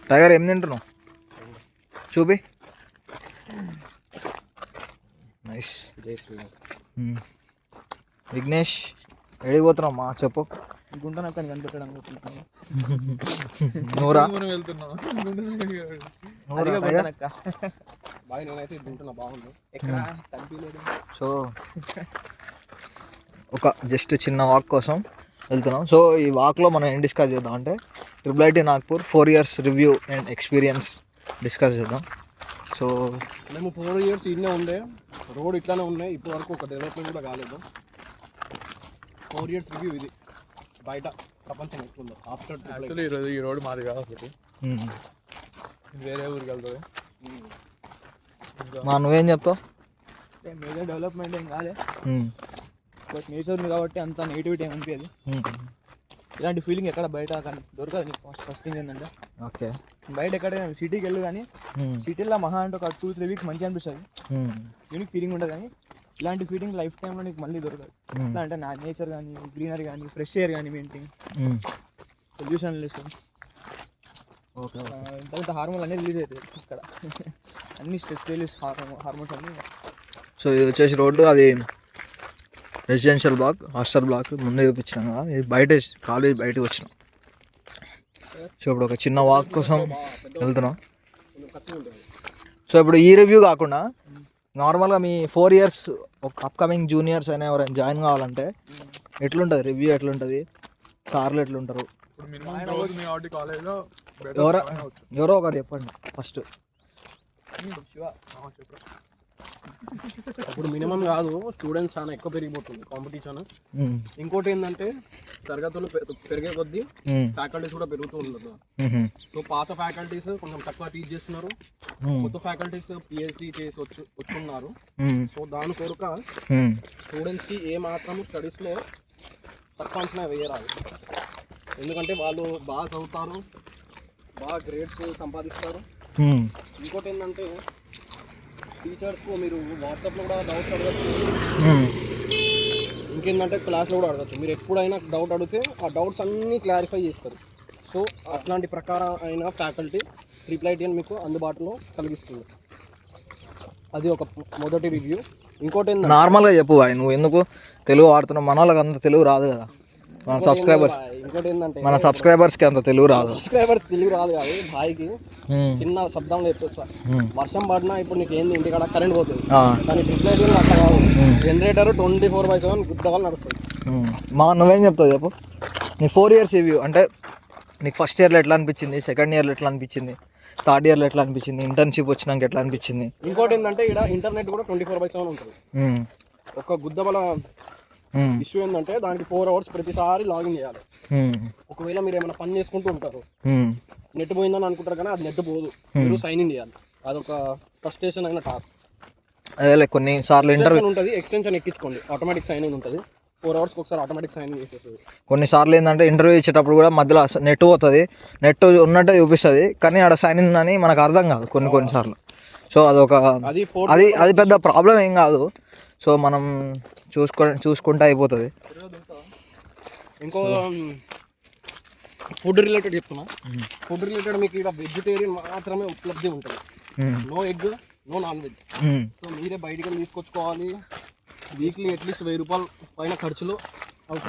Tiger ఏం తింటున్నావు చూపి. నైస్. విఘ్నేష్ ఎడికి పోతున్నావు మా చెప్పు. గుంటనక్క కనిపెట్టడం నూరా సో ఒక జస్ట్ చిన్న వాక్ కోసం వెళ్తున్నాం. సో ఈ వాక్లో మనం ఏం డిస్కస్ చేద్దాం అంటే IIIT Nagpur 4 years review and experience discuss చేద్దాం. సో మేము 4 years ఇన్నే ఉండే రోడ్ ఇట్లానే ఉన్నాయి, ఇప్పటి వరకు ఒక డెవలప్మెంట్ కూడా కాలేదు. 4 years రివ్యూ ఇది. బయట ప్రపంచం ఎట్లుందో ఆఫ్టర్ యాక్చువల్లీ ఈరోజు ఈ రోడ్ మాది కాదు అసలు, వేరే ఊరికి వెళ్తుంది. మా నువ్వేం చెప్తావు? మేజర్ డెవలప్మెంట్ ఏం కాలే, బట్ నేచర్ ఉంది కాబట్టి అంత నెగిటివిటీ ఏమి అనిపించదు. ఇలాంటి ఫీలింగ్ ఎక్కడ బయట కానీ దొరకదు. నీకు ఫస్ట్ థింగ్ ఏంటంటే ఓకే బయట ఎక్కడైనా సిటీకి వెళ్ళు కానీ సిటీలో మహా అంటే ఒక 2-3 weeks మంచిగా అనిపిస్తుంది, యూనిక్ ఫీలింగ్ ఉంటుంది. కానీ ఇలాంటి ఫీలింగ్ లైఫ్ టైంలో నీకు మళ్ళీ దొరకదు. ఎట్లా అంటే నా నేచర్ కానీ గ్రీనరీ కానీ ఫ్రెష్ ఎయిర్ కానీ మెయింటైన్ పొల్యూషన్ లెస్, ఇంత హార్మోన్ అన్నీ రిలీజ్ అవుతాయి ఇక్కడ, అన్ని స్ట్రెస్ రిలీజ్ హార్మోన్స్ అన్నీ. సో ఇది వచ్చేసి రోడ్డు, అది రెసిడెన్షియల్ బ్లాక్, హాస్టల్ బ్లాక్ ముందే చూపించాం కదా. ఇది బయట కాలేజ్ బయటకు వచ్చినాం. సో ఇప్పుడు ఒక చిన్న వాక్ కోసం వెళ్తున్నాం. సో ఇప్పుడు ఈ రివ్యూ కాకుండా నార్మల్గా మీ 4 years ఒక అప్కమింగ్ జూనియర్స్ అయినా ఎవరైనా జాయిన్ కావాలంటే ఎట్లుంటుంది రివ్యూ, ఎట్లుంటుంది, సార్లు ఎట్లుంటారు? ఎవరో ఒకరు చెప్పండి ఫస్ట్. ఇప్పుడు మినిమం కాదు, స్టూడెంట్స్ చాలా ఎక్కువ పెరిగిపోతుంది కాంపిటీషన్. ఇంకోటి ఏంటంటే తరగతులు పెరిగే కొద్దీ ఫ్యాకల్టీస్ కూడా పెరుగుతూ ఉండదు. సో పాత ఫ్యాకల్టీస్ కొంచెం తక్కువ టీచ్ చేస్తున్నారు, కొత్త ఫ్యాకల్టీస్ PhD చేసి వచ్చున్నారు. సో దాని కొరక స్టూడెంట్స్కి ఏ మాత్రం స్టడీస్లో తక్కువ అంచనా వేయరాదు. ఎందుకంటే వాళ్ళు బాగా చదువుతారు, బాగా గ్రేడ్స్ సంపాదిస్తారు. ఇంకోటి ఏంటంటే టీచర్స్కు మీరు వాట్సాప్లో కూడా డౌట్స్ అడగచ్చు, ఇంకేంటంటే క్లాస్లో కూడా అడగచ్చు. మీరు ఎప్పుడైనా డౌట్ అడిగితే ఆ డౌట్స్ అన్నీ క్లారిఫై చేస్తారు. సో అట్లాంటి ప్రకారం అయిన ఫ్యాకల్టీ IIIT మీకు అందుబాటులో కలిగిస్తుంది. అది ఒక మొదటి రివ్యూ. ఇంకోటి ఏంటంటే నార్మల్గా చెప్పు బాయ్, నువ్వు ఎందుకు తెలుగు వాడుతున్నావు? మన వాళ్ళకి అంత తెలుగు రాదు కదా, మన సబ్స్క్రైబర్స్కి అంత తెలుగు రాదు. తెలుగు రాదు కాదు భాయికి చిన్న శబ్దంలో చెప్పేస్తా. వర్షం పడినా ఇప్పుడు నీకు ఏంది ఇంటికాడ కరెంట్ పోతుంది, కానీ IIIT అట్లా కాదు. జనరేటర్ 24/7 గుద్దగా నడుస్తుంది. నువ్వేం చెప్తావు చెప్పు? నీ 4 years రివ్యూ అంటే నీకు ఫస్ట్ ఇయర్లో ఎట్లా అనిపించింది, సెకండ్ ఇయర్లో ఎట్లా అనిపించింది, థర్డ్ ఇయర్లో ఎట్లా అనిపించింది, ఇంటర్న్షిప్ వచ్చినాక ఎట్లా అనిపించింది? ఇంకోటి ఏంటంటే ఇక్కడ ఇంటర్నెట్ కూడా 24/7 ఉంటుంది. ఒక గుద్దబల ఇష్యూ ఏంటంటే దానికి 4 hours ప్రతిసారి లాగిన్ చేయాలి. ఒకవేళ మీరు ఏమైనా పని చేసుకుంటూ ఉంటారు, నెట్ పోయిందని అనుకుంటారు కానీ అది నెట్ పోదు, మీరు సైన్ ఇన్ చేయాలి. అదొక ఫ్రస్ట్రేషన్ అయిన టాస్క్. అదే కొన్నిసార్లు ఇంటర్వ్యూ ఉంటుంది, ఎక్స్టెన్షన్ ఎక్కించుకోండి, ఆటోమేటిక్ సైన్ ఇన్ ఉంటుంది. 4 hours ఒకసారి ఆటోమేటిక్ సైన్ ఇన్ చేసేస్తుంది. కొన్నిసార్లు ఏంటంటే ఇంటర్వ్యూ ఇచ్చేటప్పుడు కూడా మధ్యలో నెట్ పోతుంది, నెట్ ఉన్నట్టే చూపిస్తుంది కానీ ఆడ సైన్ ఇన్ అని మనకు అర్థం కాదు కొన్నిసార్లు. సో అది పెద్ద ప్రాబ్లం ఏం కాదు. సో మనం చూసుకుంటే అయిపోతుంది. ఇంకో ఫుడ్ రిలేటెడ్ చెప్తున్నా. ఫుడ్ రిలేటెడ్ మీకు ఇక్కడ వెజిటేరియన్ మాత్రమే ఉపలబ్ధి ఉంటుంది. No egg, no non veg. So మీరే బయటికి తీసుకొచ్చుకోవాలి. వీక్లీ అట్లీస్ట్ 1000 రూపాయలు పైన ఖర్చులు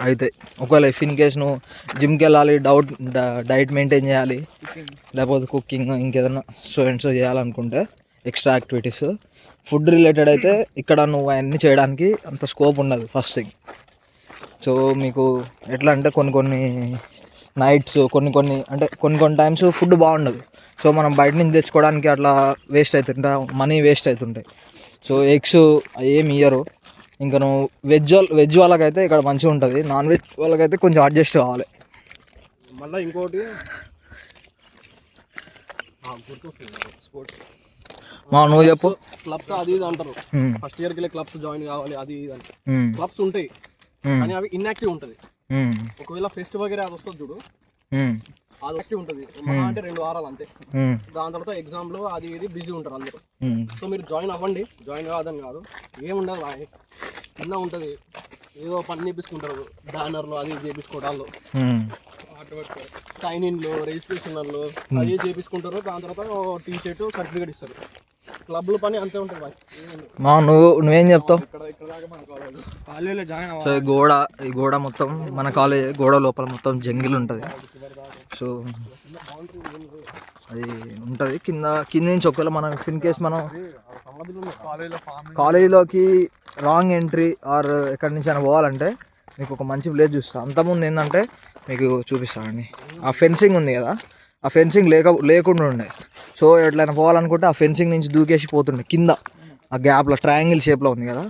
అయితే. ఒకవేళ ఇఫ్ ఇన్ కేస్ నువ్వు జిమ్కి వెళ్ళాలి, డైట్ మెయింటైన్ చేయాలి, లేకపోతే కుకింగ్ ఇంకేదైనా సో చేయాలనుకుంటే ఎక్స్ట్రా యాక్టివిటీస్ ఫుడ్ రిలేటెడ్ అయితే ఇక్కడ నువ్వు అవన్నీ చేయడానికి అంత స్కోప్ ఉండదు ఫస్ట్ థింగ్. సో మీకు ఎట్లా అంటే కొన్ని నైట్స్ కొన్ని టైమ్స్ ఫుడ్ బాగుండదు. సో మనం బయట నుంచి తెచ్చుకోవడానికి అట్లా వేస్ట్ అవుతుంటా, మనీ వేస్ట్ అవుతుంటాయి. సో ఎగ్స్ ఏమి ఇయ్యరు. ఇంకా నువ్వు వెజ్ వాళ్ళకైతే ఇక్కడ మంచిగా ఉంటుంది, నాన్ వెజ్ వాళ్ళకైతే కొంచెం అడ్జస్ట్ కావాలి. మళ్ళీ ఇంకోటి నువ్వు చెప్పు. క్లబ్స్ అది ఇది అంటారు, ఫస్ట్ ఇయర్కి వెళ్ళి క్లబ్స్ జాయిన్ కావాలి అది ఇది అంటే. క్లబ్స్ ఉంటాయి కానీ అవి ఇన్యాక్టివ్ ఉంటుంది. ఒకవేళ ఫెస్ట్ వగేరే అది వస్తుంది చూడు, అది యాక్టివ్ ఉంటుంది అంటే 2 వారాలు అంతే. దాని తర్వాత ఎగ్జామ్లో అది ఇది బిజీ ఉంటారు అందరూ. సో మీరు జాయిన్ అవ్వండి, జాయిన్ కాదని కాదు, ఏముండదు, చిన్న ఉంటుంది. ఏదో పని చేపించుకుంటారు, బ్యానర్లు అది చేపించుకోవడాలు, సైన్ ఇన్లు, రిజిస్ట్రేషన్లు అది చేపించుకుంటారు. దాని తర్వాత టీ షర్ట్ సర్టిఫికేట్ ఇస్తారు. క్లబ్ల పని అంతే ఉంటుంది బాయ్. మా నువ్వేం చెప్తావు? కాలేజీలో జాయిన్ సో ఈ గోడ మొత్తం మన కాలేజ్ గోడ లోపల మొత్తం జంగిల్ ఉంటుంది. సో అది ఉంటుంది కింద నుంచి ఒకవేళ మనం ఇన్ కేస్ మనం కాలేజీలోకి రాంగ్ ఎంట్రీ ఆర్ ఎక్కడి నుంచి అయినా పోవాలంటే మీకు ఒక మంచి ప్లేస్ చూస్తాను. అంతకుముందు ఏంటంటే మీకు చూపిస్తానండి, ఆ ఫెన్సింగ్ ఉంది కదా, ఆ ఫెన్సింగ్ లేకుండా ఉండే. సో ఎట్లయినా పోవాలనుకుంటే ఆ ఫెన్సింగ్ నుంచి దూకేసి పోతుండే కింద ఆ గ్యాప్లో ట్రయాంగిల్ షేప్లో ఉంది కదా,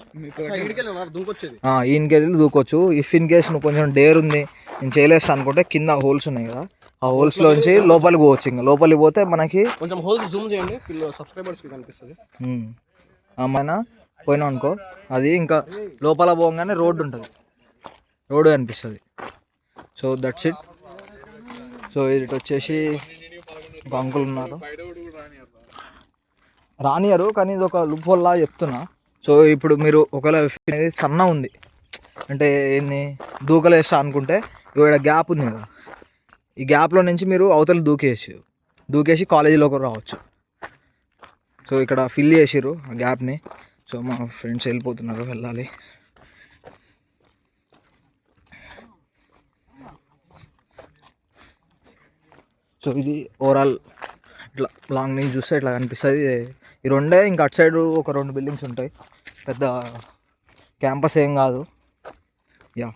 ఈయనకెళ్ళి దూకొచ్చు. ఇఫ్ ఇన్ కేస్ నువ్వు కొంచెం డేర్ ఉంది, నేను చేయలేస్తా అనుకుంటే కింద హోల్స్ ఉన్నాయి కదా, ఆ హోల్స్లోంచి లోపలికి పోవచ్చు. ఇంకా లోపలికి పోతే మనకి కొంచెం హోల్స్ జూమ్ చేయండి, సబ్స్క్రైబర్స్కి కనిపిస్తుంది. మన పోయినాం అనుకో, అది ఇంకా లోపల పోగానే రోడ్డు ఉంటుంది, రోడ్డు కనిపిస్తుంది. So that's it. సో ఇటు వచ్చేసి ఒక అంకుల్ ఉన్నారు, రానియరు కానీ ఇది ఒక లూప్ హోల్ లా చెప్తున్నా. సో ఇప్పుడు మీరు ఒకవేళ సన్న ఉంది అంటే ఏంది దూకలేస్తా అనుకుంటే ఇక్కడ గ్యాప్ ఉంది కదా, ఈ గ్యాప్లో నుంచి మీరు అవతల దూకేసి కాలేజీలోకి రావచ్చు. సో ఇక్కడ ఫిల్ చేసిర్రు ఆ గ్యాప్ని. సో మా ఫ్రెండ్స్ వెళ్ళిపోతున్నారు, వెళ్ళాలి. సో ఇది ఓవరాల్ ఇట్లా లాంగ్ నుంచి చూస్తే ఇట్లా కనిపిస్తుంది. ఈ రెండే, ఇంకా అటు సైడ్ ఒక 2 బిల్డింగ్స్ ఉంటాయి, పెద్ద క్యాంపస్ ఏం కాదు. యా.